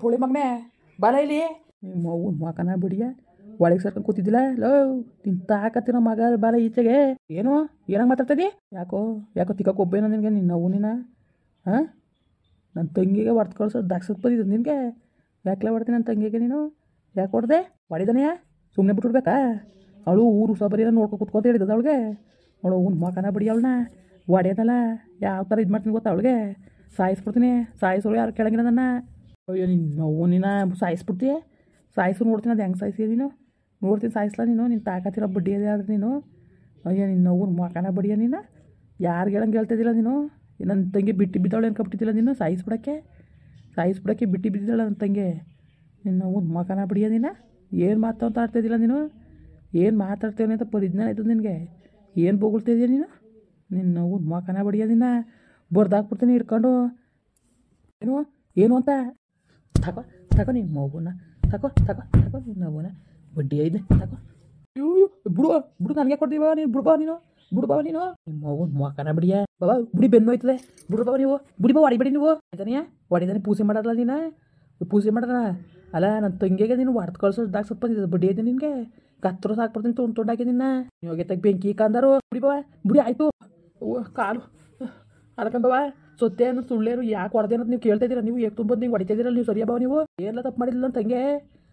ಪುಳಿ ಮಗನೇ ಬರ ಇಲ್ಲಿ ನಿಮ್ಮ ಮಕನ ಬಿಡಿಯ ಒಳಗೆ ಸರ್ಕೊಂಡು ಕೂತಿದ್ದಿಲ್ಲ ಲೋ ನಿನ್ ತಾಕತ್ತಿನ ಮಗ ಬರ ಈಚೆಗೆ ಏನು ಏನಂಗೆ ಮಾತಾಡ್ತದಿ ಯಾಕೋ ಯಾಕೋ ತಿಕ್ಕಕ್ಕೆ ಒಬ್ಬೇನೋ ನಿನಗೆ ನಿನ್ನ ನೋವು ನೀನ ಹಾಂ ನನ್ನ ತಂಗಿಗೆ ಹೊಡ್ದು ಕಳ್ಸೋದು ದಾಕ್ಸಕ್ಕೆ ಬಂದಿದ್ದು ನಿನಗೆ ಯಾಕೆ ಹೊಡ್ತೀನಿ ನನ್ನ ತಂಗಿಗೆ ನೀನು ಯಾಕೆ ಹೊಡ್ದೆ ಹೊಡಿದಾನೆಯಾ ಸುಮ್ಮನೆ ಬಿಟ್ಬಿಡ್ಬೇಕಾ ಅವಳು ಊರು ಸಬರಿನ ನೋಡ್ಕೊ ಕುತ್ಕೊತ ಹೇಳಿದ್ದದ ಅವಳಿಗೆ ಅವಳು ಅವ್ನ ಮಕನ ಬಿಡಿ ಅವಳನ್ನ ಹೊಡೆಯೋದಲ್ಲ ಯಾವ ಥರ ಇದು ಮಾಡ್ತೀನಿ ಗೊತ್ತಾ ಅವಳಿಗೆ ಸಾಯಿಸ್ಬಿಡ್ತೀನಿ ಸಾಯಿಸೋಳು ಯಾರು ಕೆಳಗಿನ ನನ್ನ ಅಯ್ಯೋ ನೀನು ನೋವು ನೀನು ಸಾಯಿಸ್ಬಿಡ್ತೀಯ ಸಾಯಿಸು ನೋಡ್ತೀನಿ ಅದು ಹೆಂಗೆ ಸಾಯಿಸಿ ನೀನು ನೋಡ್ತೀನಿ ಸಾಯಿಸ್ಲಾ ನೀನು ನಿನ್ನ ತಾಕತ್ತಿರೋ ಬಡ್ಡಿ ಅದೇ ಆದ್ರೆ ನೀನು ಅಯ್ಯೋ ನಿನ್ನ ನೋವು ಮಕನ ಬಡಿಯ ನೀನು ಯಾರು ಹೇಳಂಗೆ ಹೇಳ್ತಿದ್ದಿಲ್ಲ ನೀನು ನನ್ನ ತಂಗಿ ಬಿಟ್ಟು ಬಿದ್ದವಳು ಅನ್ಕೊಬಿಟ್ಟಿದ್ದಿಲ್ಲ ನೀನು ಸಾಯಿಸ್ಬಿಡಕ್ಕೆ ಬಿಟ್ಟು ಬಿದ್ದಿದ್ದಾಳ ನನ್ನ ತಂಗಿ ನಿನ್ನ ನೋವು ಮಕನ ಬಡಿಯ ನೀನು ಏನು ಮಾತಾಡ್ತಿದ್ದಿಲ್ಲ ನೀನು ಏನು ಮಾತಾಡ್ತೇವೆ ಅಂತ ಪರಿಜ್ಞಾನ ಆಯ್ತದ ನಿನಗೆ ಏನು ಬೊಗಳ್ತಿದ್ಯಾ ನೀನು ನಿನ್ನ ನೋವು ಮಕನ ಬಡಿಯ ನೀನು ಬರ್ದಾಕ್ಬಿಡ್ತೀನಿ ಹಿಡ್ಕೊಂಡು ಏನು ಅಂತ ತಗೋ ನಿನ್ನ ಮಗುನ ತಗೋ ನಿನ್ನ ಮಗುನ ಬಡ್ಡಿ ಐದೆ ತಗೋ ಬಿಡು ನನಗೆ ಕೊಡ್ತೀವ ನೀನು ಬಿಡ್ಬಾ ನೀನು ನಿಮ್ಮ ಮಗುನ ಮಕನ ಬಡಿಯ ಬಾಬಾ ಬುಡಿ ಬೆನ್ನು ಹೋಯ್ತದೆ ಬಿಡ್ಬಾವ ನೀವು ಬಾ ಹೊಡಿಬೇಡಿ ನೀವು ಆಯ್ತಾನೆಯಾ ಹೊಡಿದಾನೆ ಪೂಸೆ ಮಾಡಲ್ಲ ನೀನು ಪೂಸೆ ಮಾಡಲ್ಲ ಅಲ್ಲ ನನ್ನ ತಂಗಿಗೆ ನೀನು ಹೊಡ್ದು ಕಳ್ಸೋದಾಗ ಸ್ವಲ್ಪ ಬಡ್ಡಿ ಐತೆ ನಿನಗೆ ಕತ್ತರು ಸಾಕ್ಬಿಡ್ತೀನಿ ತೊಂಡಾಕಿ ನಿನ್ನ ನೀವು ತೆಗ್ ಬೆಂಕಿ ಕಾಂದಾರು ಬುಡಿ ಆಯಿತು ಕಾಲು ಅದಕ್ಕಂಬವ ಸೊತ್ತೇನು ಸುಳ್ಳೇನು ಯಾಕೆ ಹೊಡೆದೇನೋ ನೀವು ಕೇಳ್ತಾ ಇದ್ದೀರಾ ನೀವು ಏಕೆ ತುಂಬ ನೀವು ಹೊಡಿತಾ ನೀವು ಸರಿಯಾ ಬಾವ ನೀವು ಏನೆಲ್ಲ ತಪ್ಪು ಮಾಡಿದ್ದಿಲ್ಲ ತಂಗೆ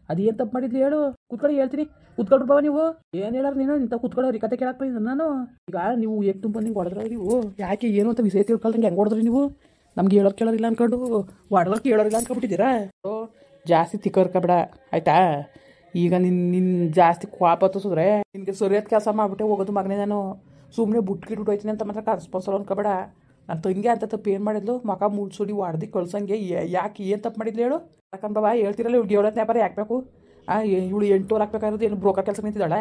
ಅದೇನು ತಪ್ಪು ಮಾಡಿದ್ಲಿ ಹೇಳು ಕೂತ್ಕೊಳ್ಳಿ ಹೇಳ್ತೀನಿ ಕೂತ್ಕೊಂಡು ಬಾವ ನೀವು ಏನು ಹೇಳಾರ ನೀನು ಇಂಥ ಕೂತ್ಕೊಳ್ಳೋ ಕತೆ ಕೇಳಕ್ಕೆ ಬಂದಿದ್ದ ನಾನು ಈಗ ನೀವು ಏಕೆ ತುಂಬ ನೀವು ಹೊಡೆದ್ರೆ ನೀವು ಯಾಕೆ ಏನು ಅಂತ ವಿಷಯ ತಿಳ್ಕೊಳ್ದಂಗೆ ಹೆಂಗೆ ಹೊಡೆದ್ರಿ ನೀವು ನಮ್ಗೆ ಹೇಳೋರು ಕೇಳೋರಿಲ್ಲ ಅಂದ್ಕೊಂಡು ಹೊಡೆದ್ರೆ ಕೇಳೋರಿಲ್ಲ ಅನ್ಕೊಬಿಟ್ಟಿದ್ದೀರಾ ಜಾಸ್ತಿ ತಿಕ್ಕರ್ಕಬೇಡ ಆಯಿತಾ ಈಗ ನಿನ್ನ ಜಾಸ್ತಿ ಕ್ವಾಪ ತೋಸಿದ್ರೆ ನಿನಗೆ ಸರಿಯಾದ ಕೆಲಸ ಮಾಡಿಬಿಟ್ಟೆ ಹೋಗೋದು ಮಗನೇ ನಾನು ಸುಮ್ಮನೆ ಬುಟ್ಕಿಟ್ಟು ಹೋಯ್ತೀನಿ ಅಂತ ಮಾತ್ರ ಕನ್ಸ್ಪಾನ್ಸರ್ ಅನ್ಕೋಬೇಡ ನನ್ನ ತಂಗಿ ಅಂತ ತಪ್ಪು ಏನು ಮಾಡಿದ್ಲು ಮಕ ಮುಳ್ಸುಡಿ ಹೊಡ್ದು ಕಳ್ಸಂಗೆ ಯಾಕೆ ಏನು ತಪ್ಪು ಮಾಡಿದ್ಲು ಹೇಳು ಯಾಕಂದ್ರೆ ಬಾಬಾ ಹೇಳ್ತಿರಲ್ಲ ಇವ್ಳಿಗೆ 7ನೇ ವ್ಯಾಪಾರ ಯಾಕಬೇಕು ಇವಳು 8 ಹಾಕ್ಬೇಕಾಗಿರೋದು ಏನು ಬ್ರೋಕರ್ ಕೆಲಸ ನಿಂತಿದ್ದಾಳೆ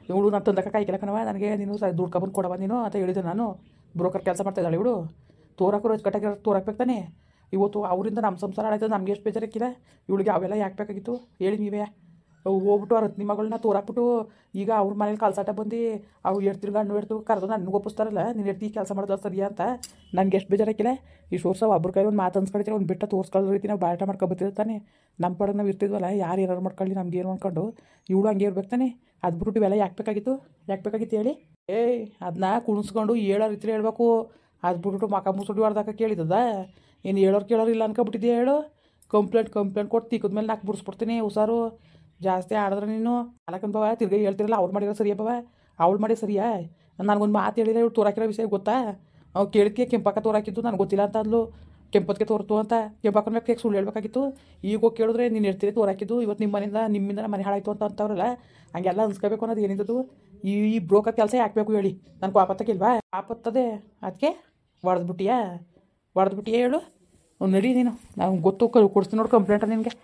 ಇವಳು ನಾನು ತಂದಕ್ಕ ಕಾಯ್ಕಿಲ್ಲಕನವ ನನಗೆ ನೀನು ದುಡ್ಡು ಕಬಂದು ಕೊಡವ ನೀನು ಅಂತ ಹೇಳಿದೆ ನಾನು ಬ್ರೋಕರ್ ಕೆಲಸ ಮಾಡ್ತಾಯಿದ್ದಾಳೆ ಇವಳು ತೋರಾಕರು ಕಟ್ಟಾಗಿರೋ ತೋರಾಕ್ಬೇಕು ತಾನೆ ಇವತ್ತು ಅವರಿಂದ ನಮ್ಮ ಸಂಸಾರ ಆಯ್ತದೆ ನಮ್ಗೆ ಎಷ್ಟು ಬೇಜಾರಕ್ಕಿಲ್ಲ ಇವಳಿಗೆ ಅವೆಲ್ಲ ಯಾಕೆ ಬೇಕಾಗಿತ್ತು ಹೇಳಿ ನೀವೇ ಹೋಗ್ಬಿಟ್ಟು ಅವ್ರ ಹತ್ನಿ ಮಗಳನ್ನ ತೋರಾಕ್ಬಿಟ್ಟು ಈಗ ಅವ್ರ ಮನೇಲಿ ಕಲ್ಸಾಟ ಬಂದು ಅವ್ರು ಎಡ್ತಿರ್ ಗಣ್ಣು ಎಡ್ತು ಕರೆದು ನನಗೆ ಒಪ್ಪಿಸ್ತಾರಲ್ಲ ನೀನು ಎಡ್ತಿ ಕೆಲಸ ಮಾಡೋದು ಸರಿಯಾ ಅಂತ ನನಗೆ ಎಷ್ಟು ಬೇಜಾರಾಕಿಲ್ಲ ಇಷ್ಟು ವರ್ಷ ಒಬ್ರ ಕೈ ಒಂದು ಮಾತು ಅನ್ಸ್ಕೊಳ್ತೀವಿ ಒಂದು ಬಿಟ್ಟು ತೋರಿಸ್ಕೊಳ್ಳೋ ರೀತಿ ನಾವು ಬಾಟ ಮಾಡ್ಕೊಬತ್ತಿರ್ತಾನೆ ನಮ್ಮ ಪಡೆಗೆ ನಾವು ಇರ್ತಿದ್ವಲ್ಲ ಯಾರು ಏನಾರು ಮಾಡ್ಕೊಳ್ಳಿ ನಮ್ಗೆ ಏನು ಅಂದ್ಕೊಂಡು ಇವಳು ಹಂಗೆ ಇರ್ಬೇಕು ತಾನೆ ಅದು ಬಿಟ್ಟು ಇವೆಲ್ಲ ಯಾಕೆ ಬೇಕಾಗಿತ್ತು ಹೇಳಿ ಅದನ್ನ ಕುಣಿಸ್ಕೊಂಡು ಹೇಳೋ ರೀತಿ ಹೇಳ್ಬೇಕು ಅದು ಬಿಟ್ಬಿಟ್ಟು ಮಕ ಮುಸುಡಿ ಹೊಡೆದಾಕ ಕೇಳಿದ್ದದ ಏನು ಕೇಳೋರು ಇಲ್ಲ ಅನ್ಕೊಬಿಟ್ಟಿದ್ಯಾ ಹೇಳು ಕಂಪ್ಲೇಂಟ್ ಕೊಟ್ಟು ತಿಕ್ಕದ್ಮೇಲೆ ನಾಲ್ಕು ಬಿಡಿಸ್ಬಿಡ್ತೀನಿ ಹುಷಾರು ಜಾಸ್ತಿ ಆಡಿದ್ರೆ ನೀನು ಅಲಕನ್ ಬಾವ ತಿರ್ಗಿ ಹೇಳ್ತಿರಲ್ಲ ಅವ್ರು ಮಾಡಿರೋ ಸರಿಯಾ ಬಾವ ಅವಳು ಮಾಡಿ ಸರಿಯಾ ನನಗೊಂದು ಮಾತು ಹೇಳಿದ್ರೆ ಇವಳು ತೋರಾಕಿರೋ ವಿಷಯ ಗೊತ್ತಾ ಅವ್ರು ಕೇಳಿದ್ಕೆ ಕೆಂಪಕ್ಕ ತೋರಾಕಿದ್ದು ನನಗೆ ಗೊತ್ತಿಲ್ಲ ಅಂತ ಅಂದ್ಲು ಕೆಂಪದಕ್ಕೆ ತೋರ್ತು ಅಂತ ಕೆಂಪಕ್ಕನ ಬೇಕು ಸುಳ್ಳು ಹೇಳ್ಬೇಕಾಗಿತ್ತು ಈಗ ಹೋಗಿ ಕೇಳಿದ್ರೆ ನೀನು ಇರ್ತೀರಿ ತೋರಾಕಿದ್ದು ಇವತ್ತು ನಿಮ್ಮಿಂದ ಮನೆ ಹಾಳಾಯಿತು ಅಂತಾವ್ರಲ್ಲ ಹಂಗೆಲ್ಲ ಅನ್ಸ್ಕೋಬೇಕು ಅನ್ನೋದು ಏನಿದ್ದು ಈ ಬ್ರೋಕರ್ ಕೆಲಸ ಯಾಕಬೇಕು ಹೇಳಿ ನನಗೆ ಆಪತ್ತಕ್ಕಿಲ್ವಾ ಆಪತ್ತದೆ ಅದಕ್ಕೆ ಹೊಡೆದ್ಬಿಟ್ಟಿಯಾ ಹೇಳು ನಡಿ ನೀನು ನಾವು ಗೊತ್ತು ಕೊಡ್ತೀನಿ ನೋಡಿ ಕಂಪ್ಲೇಂಟ ನಿನಗೆ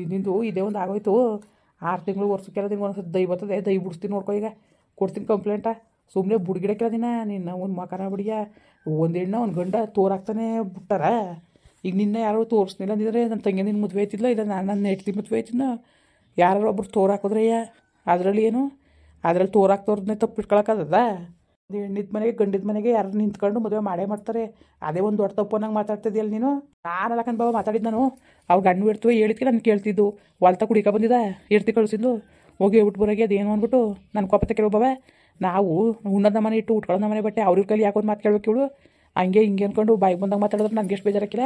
ನಿಂದು ಇದೇ ಒಂದು ಆಗೋಯ್ತು 6 ತಿಂಗಳು ವರ್ಷಕ್ಕೆಲ್ಲ ನಿನ್ಗೆ ಒಂದ್ಸತಿ ದೈ ಬರ್ತದೆ ದೈ ಬಿಡಿಸ್ತೀನಿ ನೋಡ್ಕೊ ಈಗ ಕೊಡ್ತೀನಿ ಕಂಪ್ಲೇಂಟ ಸುಮ್ಮನೆ ಬುಡ್ಗಿಡಕ್ಕೆಲ್ಲ ನಿನ್ನ ಒಂದು ಮಕನ ಬಿಡಿಯ ಒಂದು ಹೆಣ್ಣ ಒಂದು ಗಂಡ ತೋರಾಕ್ತಾನೆ ಬಿಟ್ಟಾರ ಈಗ ನಿನ್ನ ಯಾರು ತೋರಿಸ್ನಿಲ್ಲ ಅಂದಿದ್ರೆ ನನ್ನ ತಂಗಿ ನಿನ್ನ ಮದುವೆ ಆಯ್ತಿಲ್ಲ ಇಲ್ಲ ನನ್ನ ಹೆಂಡ್ತಿ ಮದುವೆ ಆಯ್ತಿದ್ನ ಯಾರು ಒಬ್ರು ತೋರಾಕಿದ್ರಯ್ಯ ಅದರಲ್ಲಿ ಏನು ಅದರಲ್ಲಿ ತೋರಾಕ್ತವ್ರನ್ನೇ ತಪ್ಪಿಟ್ಕೊಳಕ್ಕದ ಹೆಣ್ಣಿದ ಮನೆಗೆ ಗಂಡಿದ ಮನೆಗೆ ಯಾರು ನಿಂತ್ಕೊಂಡು ಮದುವೆ ಮಾಡೇ ಮಾಡ್ತಾರೆ ಅದೇ ಒಂದು ದೊಡ್ಡ ತಪ್ಪು ಅನ್ನಂಗೆ ಮಾತಾಡ್ತಿದ್ಯಲ್ಲ ನೀನು ನಾನು ಅಲ್ಲಕನ್ ಬಾಬಾ ಮಾತಾಡಿದ್ದು ನಾನು ಅವ್ರು ಗಂಡು ಇಡ್ತೀವಿ ಹೇಳಿದ್ಕೆ ನಾನು ಕೇಳ್ತಿದ್ದು ಹೊಲ್ತ ಕುಡಿಕ ಬಂದಿದ್ದ ಇಡ್ತಿ ಕಳಿಸಿದ್ದು ಹೋಗಿ ಹೇಳ್ಬಿಟ್ಟು ಬರೋಗೆ ಅದೇನು ಅಂದ್ಬಿಟ್ಟು ನನ್ನ ಕೋಪತ್ತೆ ಕೇಳೋ ಬಾಬಾ ನಾವು ಉಣ್ಣದ ಮನೆ ಇಟ್ಟು ಉಟ್ಕೊಳ್ಳೋದ ಮನೆ ಬಟ್ಟೆ ಅವ್ರ ಕೈಲಿ ಯಾಕೊಂದು ಮಾತು ಕೇಳ್ಬೇಕು ಇವಳು ಹಂಗೆ ಹಿಂಗೆ ಅಂದ್ಕೊಂಡು ಬಾಯಿಗೆ ಬಂದಾಗ ಮಾತಾಡಿದ್ರೆ ನನಗೆ ಎಷ್ಟು ಬೇಜಾರಾಕಿಲ್ಲ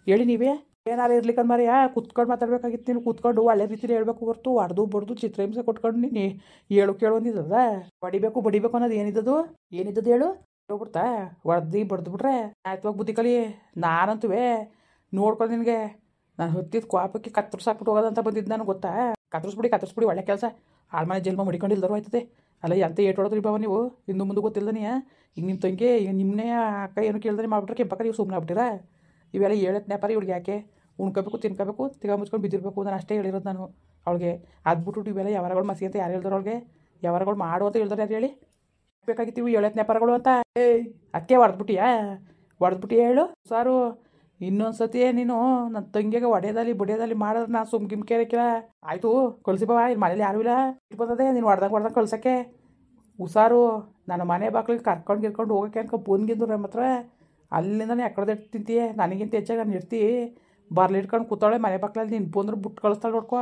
ಹೇಳಿ ನೀವೇ ಏನಾರು ಇರ್ಲಿಕ್ಕಂದು ಮಾರಿಯಾ ಕುತ್ಕೊಂಡು ಮಾತಾಡ್ಬೇಕಾಗಿತ್ತು ನೀನು ಕೂತ್ಕೊಂಡು ಒಳ್ಳೆ ರೀತಿಲಿ ಹೇಳ್ಬೇಕು ಹೊರ್ತು ಹೊಡೆದು ಬಡ್ದು ಚಿತ್ರಹಿಂಸೆ ಕೊಟ್ಕೊಂಡು ನೀನು ಕೇಳು ಅಂದಿದ್ದದ ಬಡಿಬೇಕು ಅನ್ನೋದು ಏನಿದ್ದದು ಹೇಳು ಹೋಗ್ಬಿಡ್ತಾ ಬಡ್ದು ಬಿಟ್ರೆ ಆಯ್ತವಾಗ ಬುದ್ಧಿ ಕಲಿ ನಾನಂತುವೆ ನೋಡ್ಕೊಂಡು ನಿನಗೆ ನಾನು ಹೊತ್ತಿದ್ದು ಕೋಪಕ್ಕೆ ಕತ್ತರಿಸಾಕ್ಬಿಟ್ಟು ಹೋಗೋದಂತ ಬಂದಿದ್ದು ನನಗೆ ಗೊತ್ತಾ ಕತ್ತರಿಸ್ಬಿಡಿ ಒಳ್ಳೆ ಕೆಲಸ ಆಳ್ಮನೆ ಜನ್ಮ ಮಡಿಕೊಂಡಿಲ್ದರು ಆಯ್ತದೆ ಅಲ್ಲ ಎಂತ ಏಟ್ ಹೊಡೋದ್ರಿ ಬಾವ ನೀವು ಇಂದು ಮುಂದೆ ಗೊತ್ತಿಲ್ಲದನೇ ಈಗ ನಿಮ್ಮ ತಂಗಿ ಈಗ ನಿಮ್ಮನ್ನೇ ಅಕ್ಕ ಏನು ಕೇಳ್ದಾನೆ ಮಾಡ್ಬಿಟ್ರೆ ಕೆಂಪಕ್ಕ ನೀವು ಸುಮ್ಮನೆ ಆಗ್ಬಿಟ್ಟಿರ ಇವೆಲ್ಲ ಹೇಳತ್ ನ್ಯಾಪಾರ ಇವಳಿಗೆ ಯಾಕೆ ಉಣ್ಕೋಬೇಕು ತಿನ್ಕೋಬೇಕು ತಿಗ ಮುಚ್ಕೊಂಡು ಬಿದ್ದಿರಬೇಕು ನಾನು ಅಷ್ಟೇ ಹೇಳಿರೋದು ನಾನು ಅವಳಿಗೆ ಅದ್ಬಿಟ್ಟು ಇವೆಲ್ಲ ಯಾವಾರಗಳು ಮಸಿ ಅಂತ ಯಾರು ಹೇಳ್ದಾರೆ ಅವಳಿಗೆ ಯಾವಾರಗಳು ಮಾಡು ಅಂತ ಹೇಳ್ದಾರೆ ಯಾರು ಹೇಳಿ ಬೇಕಾಗಿತ್ತೀವಿ 7ನೇ ನ್ಯಾಪಾರಗಳು ಅಂತ ಅದಕ್ಕೆ ಹೊಡೆದ್ಬಿಟ್ಟು ಹೇಳು ಸಾರು ಇನ್ನೊಂದು ಸತಿ ನೀನು ನನ್ನ ತಂಗಿಗೆ ಬಡಿಯೋದಲ್ಲಿ ಮಾಡಿದ್ರೆ ನಾನು ಗಿಮ್ಕೇರಕ್ಕಿಲ್ಲ ಆಯಿತು ಕಳಿಸಿ ಬಾವ ಇಲ್ಲಿ ಮನೇಲಿ ಯಾರೂ ಇಲ್ಲ ಬರ್ತದೆ ನೀನು ಹೊಡೆದಂಗೆ ಕಳ್ಸೋಕ್ಕೆ ಹುಷಾರು ನನ್ನ ಮನೆ ಬಾಕ್ಲಿಗೆ ಕರ್ಕೊಂಡು ಹೋಗೋಕ್ಕೆ ಅನ್ಕೊ ಬಂದ್ಗಿಂದು ನಮ್ಮ ಹತ್ರ ಅಲ್ಲಿಂದನೇ ಯಾಕಡೆ ತಿಂತೀಯ ನನಗಿಂತ ಹೆಚ್ಚಾಗಿ ನಾನು ಇರ್ತಿ ಬರ್ಲಿ ಇಟ್ಕೊಂಡು ಕೂತಾಳೆ ಮನೆ ಬಾಕ್ಲಲ್ಲಿ ನಿನ್ನ ಬಂದ್ರೆ ಬಿಟ್ಟು ಕಳಿಸ್ತಾಳೆ ನೋಡ್ಕೊ.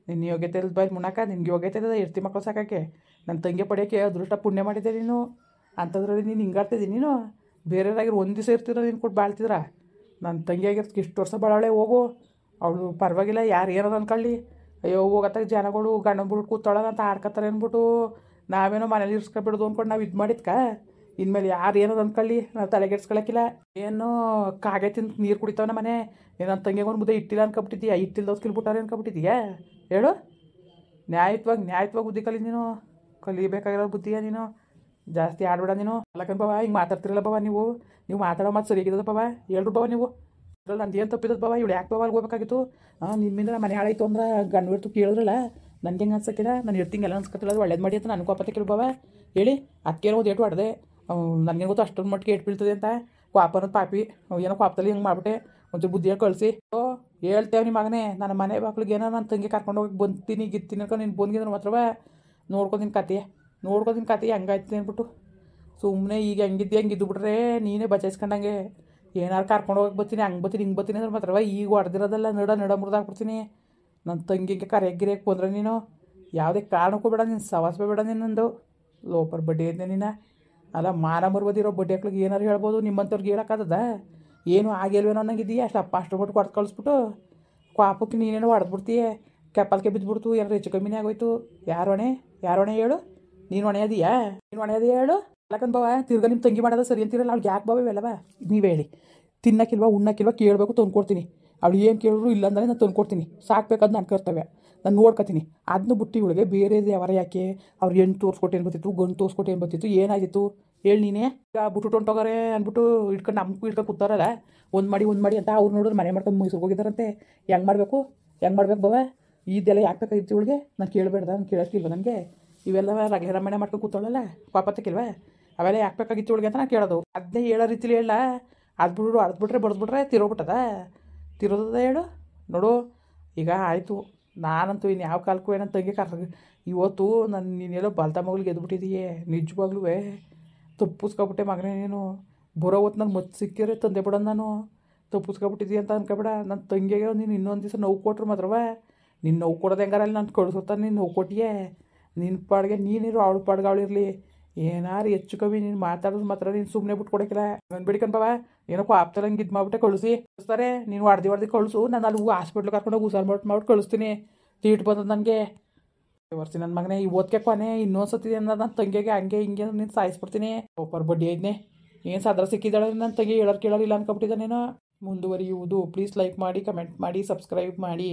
ನಿನ್ನ ಯೋಗ್ಯತೆ ಇಲ್ದ ಬಾಯ್ ಮುಣಾಕ ನಿನ್ಗೆ ಯೋಗ್ಯತೆ ಇದೆ ಇರ್ತಿ ಮಕ್ಕಳು ಸಾಕಕ್ಕೆ. ನನ್ನ ತಂಗಿ ಪಡೆಯೋಕ್ಕೆ ಅದೃಷ್ಟ ಪುಣ್ಯ ಮಾಡಿದ್ದೆ ನೀನು. ಅಂಥದ್ರಲ್ಲಿ ನೀನು ಹಿಂಗಾಡ್ತಿದ್ದೀನಿ ನೀನು. ಬೇರೆಯವ್ರಾಗಿರೋ ಒಂದು ದಿವಸ ಇರ್ತೀರ ನೀನು ಕೊಟ್ಟು ಬಾಳ್ತಿದ್ರ. ನನ್ನ ತಂಗಿ ಆಗಿರ್ತ ಇಷ್ಟು ವರ್ಷ ಬಾಳಾಳೆ ಹೋಗು. ಅವಳು ಪರವಾಗಿಲ್ಲ, ಯಾರು ಏನಾರು ಅಂದ್ಕೊಳ್ಳಿ. ಅಯ್ಯೋ ಹೋಗತ್ತಾಗ ಜನಗಳು ಗಂಡನ ಬಿಟ್ಟು ಕೂತಾಳ ಅಂತ ಆಡ್ಕೊತಾರೆ ಅಂದ್ಬಿಟ್ಟು ನಾವೇನೋ ಮನೇಲಿ ಇರ್ಸ್ಕೊಬಿಡೋದು ಅಂದ್ಕೊಂಡು ನಾವು ಇದು ಮಾಡಿದ್ಕ. ಇನ್ಮೇಲೆ ಯಾರು ಏನಾರು ಅಂದ್ಕೊಳ್ಳಿ, ನಾವು ತಲೆಗೆಡ್ಸ್ಕೊಳಕ್ಕಿಲ್ಲ. ಏನೋ ಕಾಗೆ ತಿಂದು ನೀರು ಕುಡಿತಾವನ ಮನೆ. ಏನೋ ನನ್ನ ತಂಗಿಗೊಂದು ಮುದ್ದೆ ಇಟ್ಟಿಲ್ಲ ಅನ್ಕೊಬಿಟ್ಟಿದ್ದೀಯಾ? ಇಟ್ಟಿಲ್ದವ್ರು ಕಿಲ್ಬಿಟ್ಟಾರೆ ಅನ್ಕೊಬಿಟ್ಟಿದ್ದೀಯಾ? ಹೇಳು. ನ್ಯಾಯತ್ವಾಗಿ ಬುದ್ಧಿ ಕಲಿ ನೀನು. ಕಲಿಬೇಕಾಗಿರೋ ಬುದ್ಧಿಯ ನೀನು. ಜಾಸ್ತಿ ಆಡ್ಬೇಡ ನೀನು. ಅಲ್ಲಕನ್ ಬಾವ ಹಿಂಗೆ ಮಾತಾಡ್ತಿರಲ್ಲ ಬಾವ ನೀವು ಮಾತಾಡೋ ಮಾತು ಸರಿಯಾಗಿದ್ದದ ಬಾವ. ಹೇಳ್ರು ಬಾವ ನೀವು. ಇದ್ರಲ್ಲಿ ನಂದು ಏನು ತಪ್ಪಿದ್ದದ ಬಾವ? ಇವಳು ಯಾಕೆ ಬಾವ ಅಲ್ಲಿ ಹೋಗ್ಬೇಕಾಗಿತ್ತು? ನಿಮ್ಮಿಂದ ಮನೆ ಹಾಳಾಯಿತು ಅಂದ್ರೆ ಗಂಡು ಬಿಡ್ತು ಕೇಳಿದ್ರಲ್ಲ. ನನಗೆ ಹೆಂಗೆ ಅನ್ಸಕ್ಕಿಲ್ಲ? ನಾನು ಇರ್ತಿಂಗೆಲ್ಲ ಅನ್ಸ್ಕೊತಿಲ್ಲ. ಅದು ಒಳ್ಳೇದು ಮಾಡಿ ಅಂತ ನನಗೆ ಕೋಪತ್ತೆ ಕೇಳು ಬಾವ. ಹೇಳಿ ಅದಕ್ಕೇನೋ ಒಂದು ಏಟು ಹೊಡೆದೆ. ನನಗೆ ಗೊತ್ತು ಅಷ್ಟೊಂದು ಮಟ್ಟಿಗೆ ಏಟು ಬೀಳ್ತದೆ ಅಂತ. ಕೋಪನದು ಪಾಪಿ ಏನೋ ಕೋಪದಲ್ಲಿ ಹಿಂಗೆ ಮಾಡ್ಬಿಟ್ಟೆ. ಒಂಚೂರು ಬುದ್ಧಿ ಹೇಳಿ ಕಳಿಸಿ. ಹೇಳ್ತೇವೆ ನಿಮ್ಮ ಮಗನೇ. ನನ್ನ ಮನೆ ಬಾಕ್ಳಿಗೆ ಏನೋ ನನ್ನ ತಂಗಿ ಕರ್ಕೊಂಡು ಹೋಗಿ ಬಂತೀನಿ ಗಿತ್ತೀನಿ ಅನ್ಕೊಂಡು ನೀನು ಬಂದಿದ್ರೆ ಮಾತ್ರವ ನೋಡ್ಕೊತೀನಿ ಕತೆ ಹೆಂಗಾಯ್ತು ಅಂದ್ಬಿಟ್ಟು. ಸುಮ್ಮನೆ ಈಗ ಹೆಂಗಿದ್ದು ಬಿಟ್ರೆ ನೀನೇ ಬಚಾಯಿಸ್ಕೊಂಡಂಗೆ. ಏನಾರು ಕರ್ಕೊಂಡು ಹೋಗಿ ಬರ್ತೀನಿ, ಹಂಗೆ ಬರ್ತೀನಿ ಹಿಂಗೆ ಬರ್ತೀನಿ ಅಂದ್ರೆ ಮಾತ್ರವ ಈಗ ಹೊಡೆದಿರೋದಲ್ಲ ನಡ ಮುರಿದಾಕ್ಬಿಡ್ತೀನಿ. ನನ್ನ ತಂಗಿಗೆ ಕರೆಯಾಗಿರಿಯಕ್ಕೆ ಬಂದ್ರೆ ನೀನು ಯಾವುದೇ ಕಾರಣಕ್ಕೂ ಬೇಡ, ನೀನು ಸವಾಸ ಬೇಡ. ನಿನ್ನೊಂದು ಲೋಪರ್ ಬಡ್ಡಿ ಐತೆ ನೀನು. ಅಲ್ಲ ಮಾನ ಮರ್ಬೋದಿರೋ ಬಡ್ಡಿ ಹಾಕ್ಲಿಗೆ ಏನಾರು ಹೇಳ್ಬೋದು. ನಿಮ್ಮಂಥವ್ರಿಗೆ ಹೇಳೋಕ್ಕಾಗದ? ಏನು ಆಗಿಲ್ವೇನೋ ಅನ್ನಂಗಿದ್ದೀಯ. ಅಷ್ಟು ಬಿಟ್ಟು ಹೊಡೆದು ಕಳಿಸ್ಬಿಟ್ಟು ಪಾಪಕ್ಕೆ ನೀನೇನೋ ಹೊಡೆದ್ಬಿಡ್ತೀಯ. ಕೆಪ್ಪಲ್ಕೆ ಬಿದ್ದುಬಿಡ್ತು, ಏನಾರು ಹೆಚ್ಚು ಕಮ್ಮಿನೇ ಆಗೋಯ್ತು. ಯಾರು ಹೊಣೆ ಹೇಳು? ನೀನು ಹೊಣೆ ಅದೀಯಾ ಹೇಳು? ಅಲ್ಲಕಂದ್ ಬಾವ, ತಿರ್ಗ ನಿಮ್ಮ ತಂಗಿ ಮಾಡೋದ ಸರಿ ಅಂತೀರಲ್ಲ. ಅವ್ಳಿಗೆ ಯಾಕೆ ಬಾವ ಇವೆಲ್ಲವ? ನೀವೇ ಹೇಳಿ. ತಿನ್ನಕ್ಕಿಲ್ವಾ ಉಣ್ಣಕ್ಕಿಲ್ವಾ ಕೇಳಬೇಕು, ತಂದ್ಕೊಡ್ತೀನಿ. ಅವಳು ಏನು ಕೇಳಿದ್ರು ಇಲ್ಲ ಅಂದರೆ ನಾನು ತಂದ್ಕೊಡ್ತೀನಿ. ಸಾಕ್ಬೇಕಾದ್ ನನ್ನ ಕರ್ತವ್ಯ, ನಾನು ನೋಡ್ಕೊತೀನಿ. ಅದನ್ನು ಬಿಟ್ಟು ಇವಳಿಗೆ ಬೇರೆ ಯಾವಾರ ಯಾಕೆ? ಅವ್ರು ಹೆಣ್ಣು ತೋರಿಸ್ಕೊಟ್ಟು ಏನು ಬರ್ತಿತ್ತು, ಗಂಡು ತೋರಿಸ್ಕೊಟ್ಟು ಏನು ಬರ್ತಿತ್ತು, ಏನಾಗಿತ್ತು ಹೇಳಿ ನೀನೇ? ಈಗ ಬಿಟ್ಟು ಹೊಂಟೋಗಾರೆ ಅಂದ್ಬಿಟ್ಟು ಇಟ್ಕೊಂಡು ನಮಗೂ ಇಟ್ಕೊಂಡು ಕೂತಾರಲ್ಲ. ಒಂದು ಮಾಡಿ ಅಂತ ಅವ್ರು ನೋಡಿದ್ರೆ ಮನೆ ಮಾಡ್ಕೊಂಡು ಮೈಸೂರಿಗೆ ಹೋಗಿದ್ದಾರಂತೆ. ಹೆಂಗೆ ಮಾಡಬೇಕು ಬಾವ? ಇದೆಲ್ಲ ಯಾಕೆ ಬೇಕಾಗಿತ್ತು ಇವಳಿಗೆ? ನಾನು ಕೇಳಬೇಡ್ದ? ನಾನು ಕೇಳೋಷ್ಟಿಲ್ವ ನನಗೆ? ಇವೆಲ್ಲ ರಗಳೆ ರಮಣೆ ಮಾಡ್ಕೊಂಡು ಕೂತಾಳಲ್ಲ, ಪಾಪತ್ತಕ್ಕಿಲ್ವ? ಅವೆಲ್ಲ ಯಾಕೆ ಬೇಕಾಗಿತ್ತು ಇವಳಿಗೆ ಅಂತ ನಾನು ಕೇಳೋದು. ಅದನ್ನೇ ಹೇಳೋ ರೀತಿಲಿ ಹೇಳ. ಅದ್ಬಿಟ್ರೆ ಬಡ್ದ್ಬಿಟ್ರೆ ತಿರೋದದ ಹೇಳು ನೋಡು. ಈಗ ಆಯಿತು, ನಾನಂತೂ ಇನ್ನು ಯಾವ ಕಾಲಕ್ಕೂ ಏನಂತ ತಂಗಿ ಇವತ್ತು ನೀನೆಲ್ಲೋ ಬಲ್ತ ಮಗಳಿಗೆ ಎದ್ಬಿಟ್ಟಿದೀಯೇ. ನಿಜವಾಗ್ಲೂ ತಪ್ಪಿಸ್ಕೊಬಿಟ್ಟೆ ಮಗನೇ ನೀನು. ಬರೋ ಹೊತ್ತು ನಾನು ಮತ್ತೆ ಸಿಕ್ಕಿದ್ರೆ ತಂದೆ ಬಿಡೋದು ನಾನು. ತಪ್ಪಿಸ್ಕೊಬಿಟ್ಟಿದ್ದೀಯ ಅಂತ ಅನ್ಕೊಬೇಡ. ನನ್ನ ತಂಗಿಗೆ ನೀನು ಇನ್ನೊಂದು ದಿವಸ ನೋವು ಕೊಟ್ರು ಮಾತ್ರವ ನೀನು ನೋವು ಕೊಡೋದು ಹೆಂಗಾರಲ್ಲಿ ನಾನು ಕಳಿಸೋತಾನೆ. ನೀನು ನೋವು ಕೊಟ್ಟಿಯೇ, ನಿನ್ನ ಪಾಡಿಗೆ ನೀನಿರು, ಅವಳ ಪಾಡ್ಗೆ ಅವಳಿರಲಿ. ಏನಾರು ಹೆಚ್ಚು ಕಮ್ಮಿ ನೀನು ಮಾತಾಡೋದು ಮಾತ್ರ ನೀನು ಸುಮ್ಮನೆ ಬಿಟ್ಕೊಡಕ್ಕಿಲ್ಲ. ನಾನು ಬಿಡ್ಕಂಬವ ಏನೋ ಆಪ್ತಲ್ಲ ಹಂಗೆ ಇದು ಮಾಡ್ಬಿಟ್ಟೆ ಕಳಿಸ್ತಾರೆ. ನೀನು ಹೊಡೆದು ಕಳಿಸು. ನಾನು ಅಲ್ಲಿ ಹಾಸ್ಪಿಟ್ಲ್ ಕರ್ಕೊಂಡೋಗಿ ಉಸಾರು ಮಾಡ್ಬಿಟ್ಟು ಕಳಿಸ್ತೀನಿ. ತೀಟ್ ಬಂದದ್ದು ನನಗೆ ವರ್ಷ. ನನ್ನ ಮಗನೇ ಇವತ್ತಿಗೆ ಕೊನೆ ಇನ್ನೊಂದು ಸತಿ ಅನ್ನೋದು ನನ್ನ ತಂಗಿಗೆ ಹಂಗೆ ಹಿಂಗೆ ನೀನು ಸಾಯಿಸ್ಬಿಡ್ತೀನಿ. ಒಬ್ಬರು ಬಡ್ಡಿ ಐದನೇ ಏನು ಸಾದ್ರ ಸಿಕ್ಕಿದ್ದಾಳೆ ನನ್ನ ತಂಗಿ. ಕೇಳೋರಿಲ್ಲ ಅನ್ಕೊಬಿಟ್ಟಿದ್ದಾನೇನೋ. ಮುಂದುವರಿಯುವುದು. ಪ್ಲೀಸ್ ಲೈಕ್ ಮಾಡಿ, ಕಮೆಂಟ್ ಮಾಡಿ, ಸಬ್ಸ್ಕ್ರೈಬ್ ಮಾಡಿ.